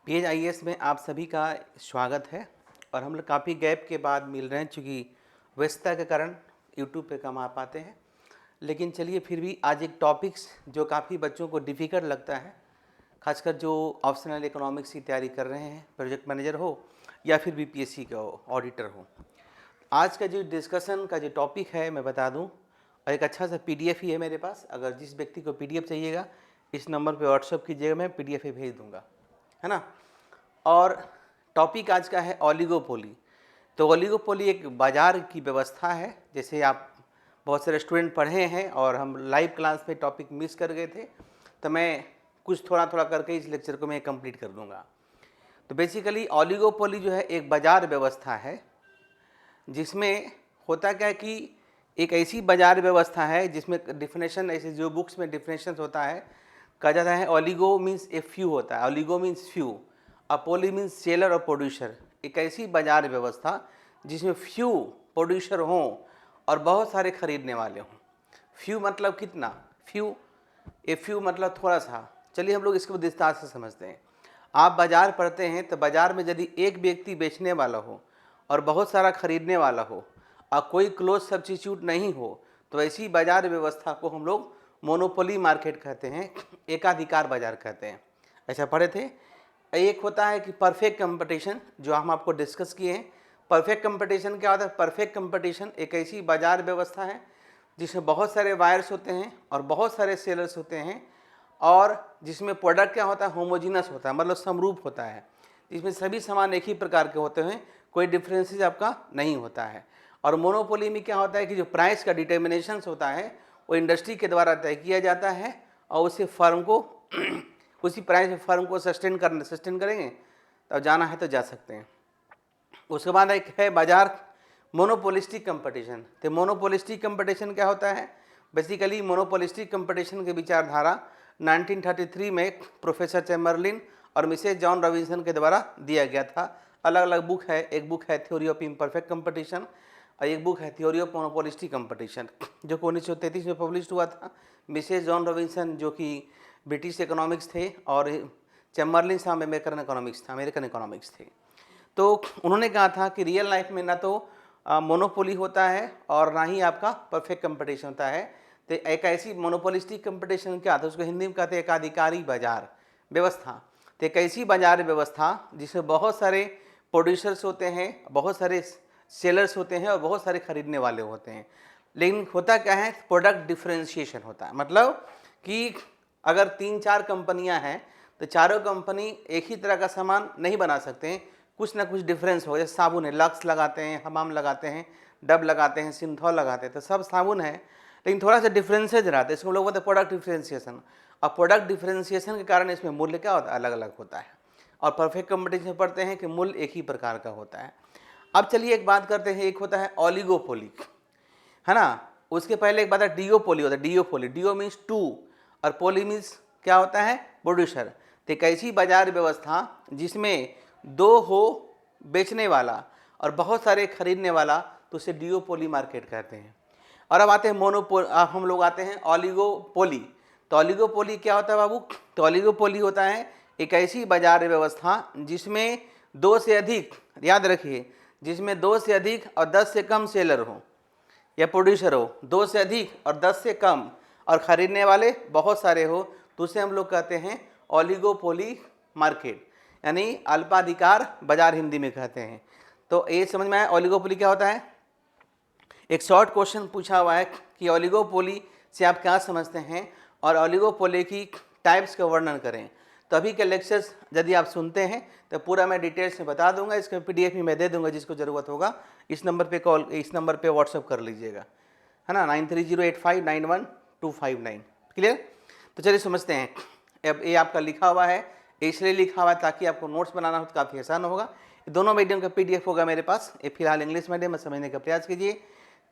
Page IAS में आप सभी का स्वागत है। और हम लोग काफ़ी गैप के बाद मिल रहे हैं, चूँकि व्यस्तता के कारण यूट्यूब पे कम आ पाते हैं। लेकिन चलिए फिर भी आज एक टॉपिक्स जो काफ़ी बच्चों को डिफ़िकल्ट लगता है, खासकर जो ऑप्शनल इकोनॉमिक्स की तैयारी कर रहे हैं, प्रोजेक्ट मैनेजर हो या फिर बीपीएससी का हो, ऑडिटर हो। आज का जो डिस्कशन का जो टॉपिक है मैं बता दूं, और एक अच्छा सा पीडीएफ ही है मेरे पास। अगर जिस व्यक्ति को पीडीएफ चाहिएगा इस नंबर पे व्हाट्सअप कीजिएगा, मैं पीडीएफ ही भेज दूंगा, है ना। और टॉपिक आज का है ओलिगोपोली। तो ओलिगोपोली एक बाज़ार की व्यवस्था है। जैसे आप बहुत सारे स्टूडेंट पढ़े हैं और हम लाइव क्लास में टॉपिक मिस कर गए थे, तो मैं कुछ थोड़ा थोड़ा करके इस लेक्चर को मैं कंप्लीट कर दूंगा। तो बेसिकली ओलिगोपोली जो है एक बाज़ार व्यवस्था है, जिसमें होता क्या है कि एक ऐसी बाजार व्यवस्था है जिसमें डिफिनेशन, ऐसे जो बुक्स में डिफिनेशन होता है, कहा जाता है ओलिगो मीन्स ए फ्यू होता है, ओलिगो मीन्स फ्यू, पोली मीन्स सेलर और प्रोड्यूसर। एक ऐसी बाजार व्यवस्था जिसमें फ्यू प्रोड्यूसर हों और बहुत सारे खरीदने वाले हों। फ्यू मतलब कितना, फ्यू, ए फ्यू मतलब थोड़ा सा। चलिए हम लोग इसको विस्तार से समझते हैं। आप बाजार पढ़ते हैं तो बाजार में यदि एक व्यक्ति बेचने वाला हो और बहुत सारा खरीदने वाला हो और कोई क्लोज सब्स्टिट्यूट नहीं हो, तो ऐसी बाजार व्यवस्था को हम लोग मोनोपोली मार्केट कहते हैं, एकाधिकार बाजार कहते हैं। ऐसा पढ़े थे। एक होता है कि परफेक्ट कंपटीशन, जो हम आपको डिस्कस किए हैं। परफेक्ट कंपटीशन क्या होता है? परफेक्ट कंपटीशन एक ऐसी बाजार व्यवस्था है जिसमें बहुत सारे बायर्स होते हैं और बहुत सारे सेलर्स होते हैं, और जिसमें प्रोडक्ट क्या होता है? होमोजीनस होता है, मतलब समरूप होता है, जिसमें सभी सामान एक ही प्रकार के होते हैं, कोई डिफरेंसेस आपका नहीं होता है। और मोनोपोली में क्या होता है कि जो प्राइस का डिटर्मिनेशन होता है वो इंडस्ट्री के द्वारा तय किया जाता है, और उसे फर्म को उसी प्राइस में फर्म को सस्टेन करेंगे, तब जाना है तो जा सकते हैं। उसके बाद एक है बाजार मोनोपोलिस्टिक कंपटीशन। तो मोनोपोलिस्टिक कंपटीशन क्या होता है? बेसिकली मोनोपोलिस्टिक कंपटीशन की विचारधारा 1933 में प्रोफेसर चैम्बरलिन और मिसेस जॉन रॉबिन्सन के द्वारा दिया गया था। अलग अलग बुक है, एक बुक है थ्योरी ऑफ इम्परफेक्ट कंपटीशन और एक बुक है थ्योरी ऑफ मोनोपोलिस्टिक कंपटीशन, जो कि 1933 में पब्लिश हुआ था। मिसेस जॉन रॉबिन्सन जो कि ब्रिटिश इकोनॉमिक्स थे और चैम्बरलिन साहब अमेरिकन इकोनॉमिक्स थे। तो उन्होंने कहा था कि रियल लाइफ में ना तो मोनोपोली होता है और ना ही आपका परफेक्ट कंपटीशन होता है। तो एक ऐसी मोनोपोलिस्टिक कंपटीशन क्या था, उसको हिंदी में कहते हैं एकाधिकारी बाजार व्यवस्था। तो एक ऐसी बाजार व्यवस्था जिसमें बहुत सारे प्रोड्यूसर्स होते हैं, बहुत सारे सेलर्स होते हैं और बहुत सारे खरीदने वाले होते हैं। लेकिन होता क्या है? प्रोडक्ट डिफरेंशिएशन होता है। मतलब कि अगर 3-4 कंपनियां हैं तो चारों कंपनी एक ही तरह का सामान नहीं बना सकते हैं, कुछ ना कुछ डिफरेंस हो। जैसे साबुन है, लक्स लगाते हैं, हमाम लगाते हैं, डब लगाते हैं, सिंथॉल लगाते हैं, तो सब साबुन है लेकिन थोड़ा सा डिफरेंसेज रहता है। इसको लोग बोलते हैं प्रोडक्ट डिफरेंशिएशन। और प्रोडक्ट डिफरेंशिएशन के कारण इसमें मूल्य क्या होता है? अलग अलग होता है। और परफेक्ट कंपटीशन में पढ़ते हैं कि मूल्य एक ही प्रकार का होता है। अब चलिए एक बात करते हैं, एक होता है ओलिगोपोली, है ना। उसके पहले एक बात है डिओपोली होता है। डिओपोली, डिओ मीन्स टू और पोली मीन्स क्या होता है? प्रोड्यूसर। तो एक ऐसी बाजार व्यवस्था जिसमें दो हो बेचने वाला और बहुत सारे खरीदने वाला, तो उसे डिओपोली मार्केट कहते हैं। और अब आते हैं हम लोग आते हैं ओलिगोपोली। तो ओलिगोपोली क्या होता है बाबू? तो ओलिगोपोली होता है एक ऐसी बाजार व्यवस्था जिसमें दो से अधिक, याद रखिए, जिसमें 2 से अधिक और 10 से कम सेलर हो या प्रोड्यूसर हो, 2 से अधिक और 10 से कम, और खरीदने वाले बहुत सारे हो, तो उसे हम लोग कहते हैं ओलिगोपोली मार्केट, यानी अल्पाधिकार बाजार हिंदी में कहते हैं। तो ये समझ में आया ओलिगोपोली क्या होता है? एक शॉर्ट क्वेश्चन पूछा हुआ है कि ओलिगोपोली से आप क्या समझते हैं और ओलिगोपोली की टाइप्स का वर्णन करें। तो अभी के लेक्चर्स यदि आप सुनते हैं तो पूरा मैं डिटेल्स में बता दूंगा, इसका पीडीएफ भी मैं दे दूंगा, जिसको ज़रूरत होगा इस नंबर पे व्हाट्सअप कर लीजिएगा, है ना, 9308591259। क्लियर? तो चलिए समझते हैं। अब ये आपका लिखा हुआ है, इसलिए लिखा हुआ है ताकि आपको नोट्स बनाना हो तो काफ़ी आसान होगा। दोनों मीडियम का पीडीएफ होगा मेरे पास। ये फिलहाल इंग्लिश मीडियम में समझने का प्रयास कीजिए।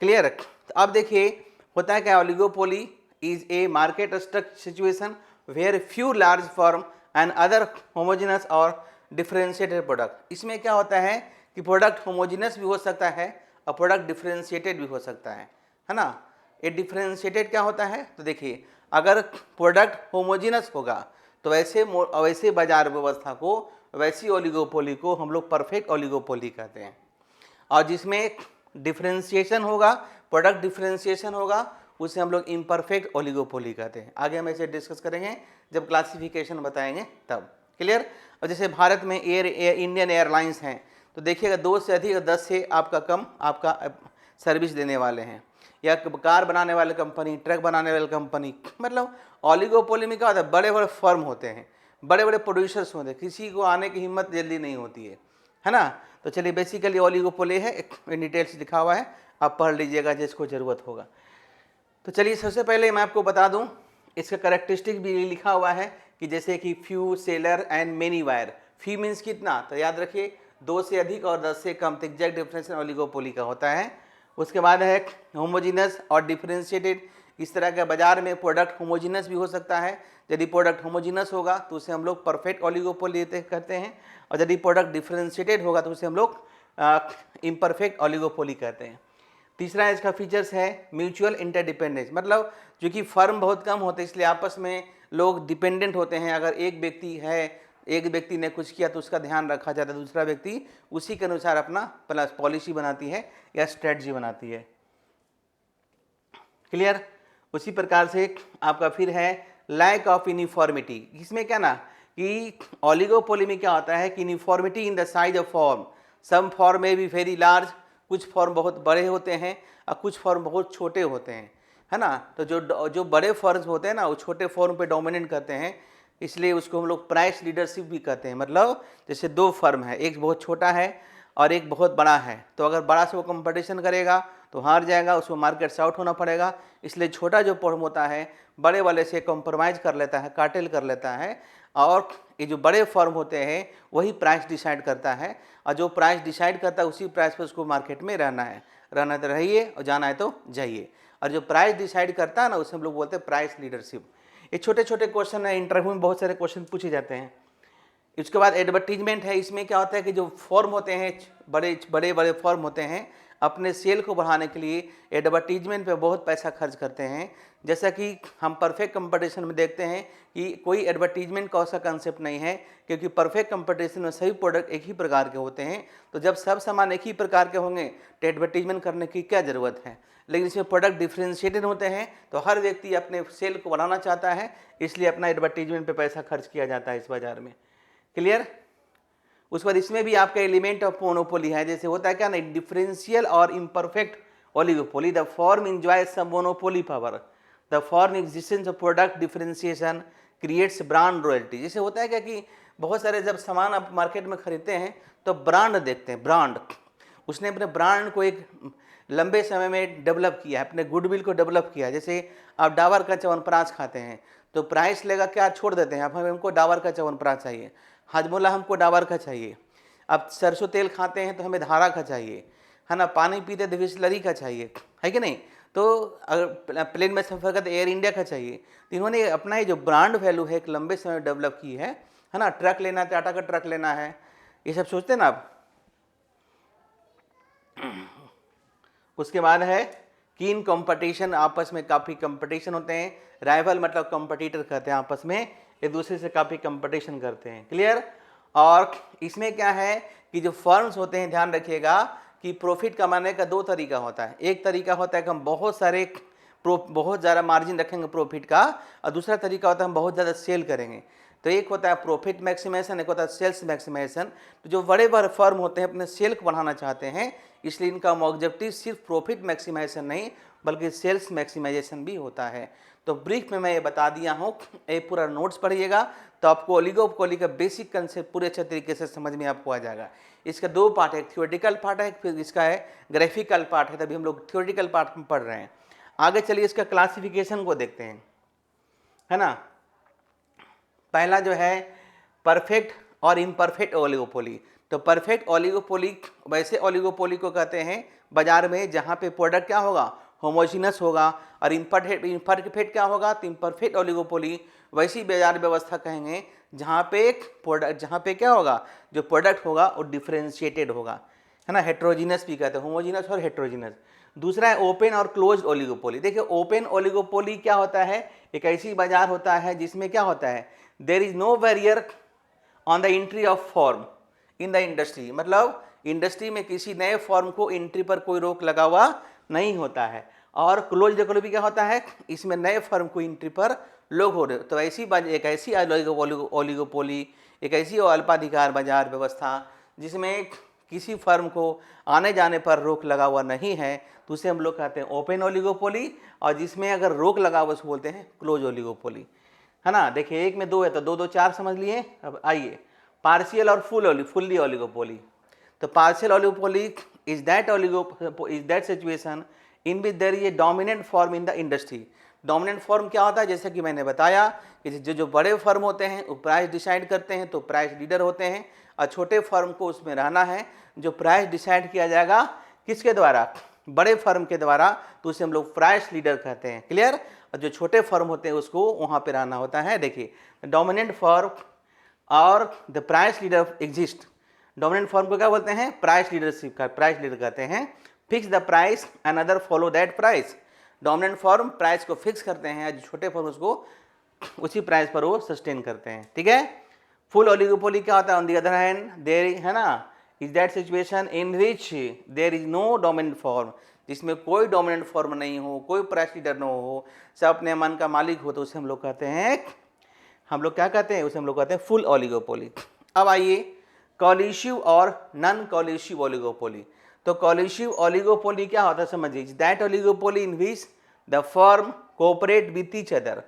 क्लियर? तो अब देखिए होता है क्या? Oligopoly is a market structure situation where few large firm and other homogeneous और डिफरेंशिएटेड प्रोडक्ट। इसमें क्या होता है कि प्रोडक्ट होमोजेनस भी हो सकता है और प्रोडक्ट डिफरेंशिएटेड भी हो सकता है ना। ये डिफरेंशिएटेड क्या होता है? तो देखिए, अगर प्रोडक्ट होमोजेनस होगा तो वैसे बाजार व्यवस्था को वैसी ओलिगोपोली को हम लोग परफेक्ट ओलिगोपोली कहते हैं। और जिसमें डिफरेंशिएशन होगा, प्रोडक्ट डिफरेंशिएशन होगा, उसे हम लोग इम्परफेक्ट ओलिगोपोली कहते हैं। आगे हम इसे डिस्कस करेंगे जब क्लासिफिकेशन बताएंगे तब। क्लियर। और जैसे भारत में इंडियन एयरलाइंस हैं, तो देखिएगा 2 से अधिक 10 से आपका कम आपका सर्विस देने वाले हैं, या कार बनाने वाले कंपनी, ट्रक बनाने वाली कंपनी। मतलब ओलिगोपोली में क्या होता है, बड़े बड़े फर्म होते हैं, बड़े बड़े प्रोड्यूसर्स होते हैं, किसी को आने की हिम्मत जल्दी नहीं होती है ना। तो चलिए बेसिकली ओलिगोपोली है, इन डिटेल्स लिखा हुआ है, आप पढ़ लीजिएगा जिसको ज़रूरत होगा। तो चलिए सबसे पहले मैं आपको बता दूं, इसका करेक्टरिस्टिक भी लिखा हुआ है कि जैसे कि few, seller and many wire. Few means कितना, तो याद रखिए 2 से अधिक और 10 से कम, तो एग्जैक्ट डिफरेंशिएशन ओलिगोपोली का होता है। उसके बाद है होमोजीनस और डिफरेंशिएटेड। इस तरह के बाजार में प्रोडक्ट होमोजीनस भी हो सकता है, यदि प्रोडक्ट होमोजीनस होगा तो उसे हम लोग परफेक्ट ओलिगोपोली कहते हैं, और यदि प्रोडक्ट डिफरेंशिएटेड होगा तो उसे हम लोग इम्परफेक्ट ओलिगोपोली कहते हैं। तीसरा इसका फीचर्स है म्यूचुअल इंटरडिपेंडेंस, मतलब जो कि फर्म बहुत कम होते हैं इसलिए आपस में लोग डिपेंडेंट होते हैं। अगर एक व्यक्ति ने कुछ किया तो उसका ध्यान रखा जाता है, दूसरा व्यक्ति उसी के अनुसार अपना प्लस पॉलिसी बनाती है या स्ट्रेटजी बनाती है। क्लियर। उसी प्रकार से आपका फिर है लैक ऑफ यूनिफॉर्मिटी। इसमें क्या ना कि ओलिगोपोली में क्या होता है कि uniformity in the size of firm, some firm में भी वेरी लार्ज, कुछ फॉर्म बहुत बड़े होते हैं और कुछ फॉर्म बहुत छोटे होते हैं, है ना। तो जो बड़े फॉर्म्स होते हैं ना वो छोटे फॉर्म पे डोमिनेट करते हैं, इसलिए उसको हम लोग प्राइस लीडरशिप भी कहते हैं। मतलब जैसे 2 फर्म है, एक बहुत छोटा है और एक बहुत बड़ा है, तो अगर बड़ा से वो कंपटीशन करेगा तो हार जाएगा, उसको मार्केट से आउट होना पड़ेगा। इसलिए छोटा जो फर्म होता है बड़े वाले से कॉम्प्रोमाइज़ कर लेता है, कार्टेल कर लेता है, और ये जो बड़े फर्म होते हैं वही प्राइस डिसाइड करता है, और जो प्राइस डिसाइड करता है उसी प्राइस पर उसको मार्केट में रहना है, रहना तो रहिए और जाना है तो जाइए। और जो प्राइस डिसाइड करता है ना उसे हम लोग बोलते हैं प्राइस लीडरशिप। ये छोटे छोटे क्वेश्चन है, इंटरव्यू में बहुत सारे क्वेश्चन पूछे जाते हैं। इसके बाद एडवर्टीजमेंट है। इसमें क्या होता है कि जो फॉर्म होते हैं, बड़े बड़े फॉर्म होते हैं, अपने सेल को बढ़ाने के लिए एडवर्टीजमेंट पे बहुत पैसा खर्च करते हैं। जैसा कि हम परफेक्ट कंपटीशन में देखते हैं कि कोई एडवर्टीजमेंट का ऐसा कंसेप्ट नहीं है, क्योंकि परफेक्ट कंपटीशन में सभी प्रोडक्ट एक ही प्रकार के होते हैं। तो जब सब सामान एक ही प्रकार के होंगे तो एडवर्टीजमेंट करने की क्या ज़रूरत है। लेकिन इसमें प्रोडक्ट डिफ्रेंशिएटेड होते हैं तो हर व्यक्ति अपने सेल को बढ़ाना चाहता है, इसलिए अपना एडवर्टीजमेंट पे पैसा खर्च किया जाता है इस बाज़ार में। क्लियर। उसके बाद इसमें भी आपका एलिमेंट ऑफ मोनोपोली है। जैसे होता है क्या ना, डिफरेंशियल और imperfect oligopoly, the firm enjoy some monopoly power, the firm existence of product differentiation creates brand royalty. जैसे होता है क्या कि बहुत सारे जब सामान आप मार्केट में खरीदते हैं तो ब्रांड देखते हैं, ब्रांड, उसने अपने ब्रांड को एक लंबे समय में डेवलप किया है, अपने गुडविल को डेवलप किया। जैसे आप डाबर का च्यवनप्राश खाते हैं तो प्राइस लेगा क्या, छोड़ देते हैं, अब हमको डाबर का च्यवनप्राश चाहिए, हाजमोला हमको डाबर का चाहिए। अब सरसों तेल खाते हैं तो हमें धारा का चाहिए, है ना। पानी पीते तो बिसलरी का चाहिए, है कि नहीं। तो अगर प्लेन में सफ़र करते एयर इंडिया का चाहिए। तो इन्होंने अपना ये जो ब्रांड वैल्यू है एक लंबे समय डेवलप की है ना। ट्रक लेना है, टाटा का ट्रक लेना है, ये सब सोचते हैं ना आप। उसके बाद है कीन कंपटीशन, आपस में काफ़ी कंपटीशन होते हैं। राइवल मतलब कंपटीटर कहते हैं, आपस में एक दूसरे से काफ़ी कंपटीशन करते हैं। क्लियर। और इसमें क्या है कि जो फर्म्स होते हैं, ध्यान रखिएगा कि प्रॉफिट कमाने का 2 तरीका होता है। एक तरीका होता है कि हम बहुत ज़्यादा मार्जिन रखेंगे प्रॉफिट का, और दूसरा तरीका होता है हम बहुत ज़्यादा सेल करेंगे। तो एक होता है प्रॉफिट मैक्सिमाइजेशन, एक होता है सेल्स मैक्सिमाइजेशन। तो जो बड़े बड़े फर्म होते हैं अपने सेल को बढ़ाना चाहते हैं, इसलिए इनका ऑब्जेक्टिव सिर्फ प्रॉफिट मैक्सिमाइजेशन नहीं बल्कि सेल्स मैक्सिमाइजेशन भी होता है। तो ब्रीफ में मैं ये बता दिया हूँ, ये पूरा नोट्स पढ़िएगा तो आपको ओलिगोपोली का बेसिक कंसेप्ट पूरे अच्छे तरीके से समझ में आपको आ जाएगा। इसका 2 पार्ट है, एक थ्योरेटिकल पार्ट है, फिर इसका है ग्राफिकल पार्ट है। तभी हम लोग थ्योरेटिकल पार्ट में पढ़ रहे हैं। आगे चलिए इसका क्लासिफिकेशन को देखते हैं, है ना। पहला जो है परफेक्ट और इम्परफेक्ट ओलिगोपोली। तो परफेक्ट ओलिगोपोली वैसे ओलिगोपोली को कहते हैं बाजार में जहाँ पे प्रोडक्ट क्या होगा, होमोजीनस होगा, और इम्परफेक्ट क्या होगा, तो इम्परफेक्ट ओलिगोपोली वैसी बाजार व्यवस्था कहेंगे जहाँ पे क्या होगा, जो प्रोडक्ट होगा वो डिफरेंशिएटेड होगा, है ना। हेट्रोजीनस भी कहते हैं, होमोजीनस और हेट्रोजीनस। दूसरा है ओपन और क्लोज ओलिगोपोली। देखिए ओपन ओलिगोपोली क्या होता है, एक ऐसी बाजार होता है जिसमें क्या होता है, there is no barrier on the entry of firm in the industry, मतलब इंडस्ट्री में किसी नए फॉर्म को एंट्री पर कोई रोक लगा हुआ नहीं होता है। और क्लोज्ड इकोनॉमी क्या होता है, इसमें नए फर्म को एंट्री पर लोग हो रहे। तो ऐसी एक ऐसी ओलिगोपोली, एक ऐसी अल्पाधिकार बाजार व्यवस्था जिसमें किसी फर्म को आने जाने पर रोक लगा हुआ नहीं है, तो उसे हम लोग कहते हैं ओपन ओलिगोपोली। और जिसमें अगर रोक लगा हुआ उसको बोलते हैं क्लोज ओलिगोपोली, है ना। देखिए एक में दो है तो दो दो चार समझ लिए। अब आइए पार्शियल और फुल्ली ओलिगोपोली। तो partial oligopoly is that situation in which there is a dominant firm in the industry. Dominant firm क्या होता है, जैसे कि मैंने बताया कि जो बड़े फर्म होते हैं वो प्राइस डिसाइड करते हैं, तो प्राइस लीडर होते हैं। और छोटे फर्म को उसमें रहना है, जो प्राइस डिसाइड किया जाएगा किसके द्वारा, बड़े फर्म के द्वारा, तो उसे हम लोग प्राइस लीडर कहते हैं। क्लियर। और जो छोटे फर्म होते हैं उसको वहाँ पे रहना होता है। देखिए डोमिनेंट फर्म और the price leader exist. Dominant firm को क्या बोलते हैं, प्राइस लीडरशिप का प्राइस लीडर कहते हैं। Fix the price and other follow that price. Dominant firm price को फिक्स करते हैं, जो छोटे फर्म उसको उसी प्राइस पर वो सस्टेन करते हैं। ठीक है। फुल ओलिगोपोली क्या होता है, on the other hand there है ना is that situation in which there is no dominant firm, जिसमें कोई डोमिनेंट फॉर्म नहीं हो, कोई प्राइस लीडर न हो, सब अपने मन का मालिक हो, तो उसे हम लोग कहते हैं, हम लोग क्या कहते हैं, उसे हम लोग कहते हैं फुल ओलिगोपोली। अब आइए कोलिशिव और नॉन कोलिशिव ओलिगोपोली। तो कोलिशिव ओलिगोपोली क्या होता है समझिए, that oligopoly in which the firm cooperate with each other,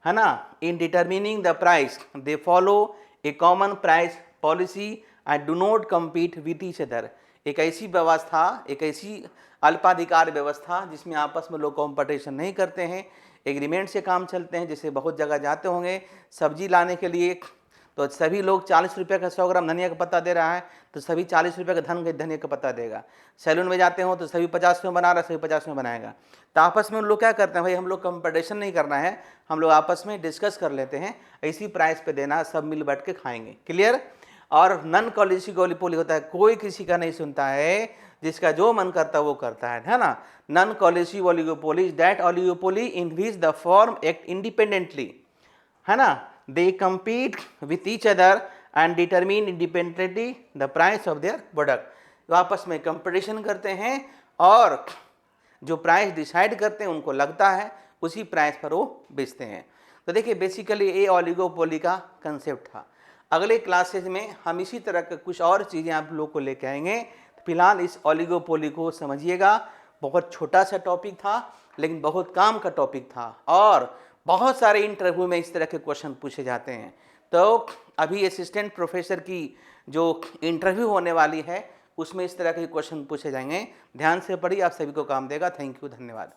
है ना, in determining the price, they follow a common price policy and do not compete with each other. एक ऐसी व्यवस्था, एक ऐसी अल्पाधिकार व्यवस्था जिसमें आपस में लोग कॉम्पिटिशन नहीं करते हैं, एग्रीमेंट से काम चलते हैं। जैसे बहुत जगह जाते होंगे सब्जी लाने के लिए, तो सभी लोग 40 रुपये का 100 ग्राम धनिया का पत्ता दे रहा है, तो सभी 40 रुपये का धनिया का पत्ता देगा। सैलून में जाते हो तो सभी 50 में बना रहा है, सभी 50 में बनाएगा। तो आपस में उन लोग क्या करते हैं, भाई हम लोग कंपटीशन नहीं करना है, हम लोग आपस में डिस्कस कर लेते हैं, इसी प्राइस पे देना, सब मिल बैठ के खाएंगे। क्लियर। और नॉन कोलिशिव ओलिगोपोली होता है, कोई किसी का नहीं सुनता है, जिसका जो मन करता है वो करता है ना। Non collusive oligopoly is that oligopoly in which the firm act independently, है ना, they compete with each other and determine independently the price of their product। तो आपस में कंपटीशन करते हैं और जो प्राइस डिसाइड करते हैं उनको लगता है उसी प्राइस पर वो बेचते हैं। तो देखिए बेसिकली ये ओलिगोपोली का कंसेप्ट था। अगले क्लासेज में हम इसी तरह के कुछ और चीज़ें आप लोग को लेके आएंगे। फिलहाल इस ओलिगोपोली को समझिएगा, बहुत छोटा सा टॉपिक था लेकिन बहुत काम का टॉपिक था, और बहुत सारे इंटरव्यू में इस तरह के क्वेश्चन पूछे जाते हैं। तो अभी असिस्टेंट प्रोफेसर की जो इंटरव्यू होने वाली है उसमें इस तरह के क्वेश्चन पूछे जाएंगे। ध्यान से पढ़िए, आप सभी को काम देगा। थैंक यू, धन्यवाद।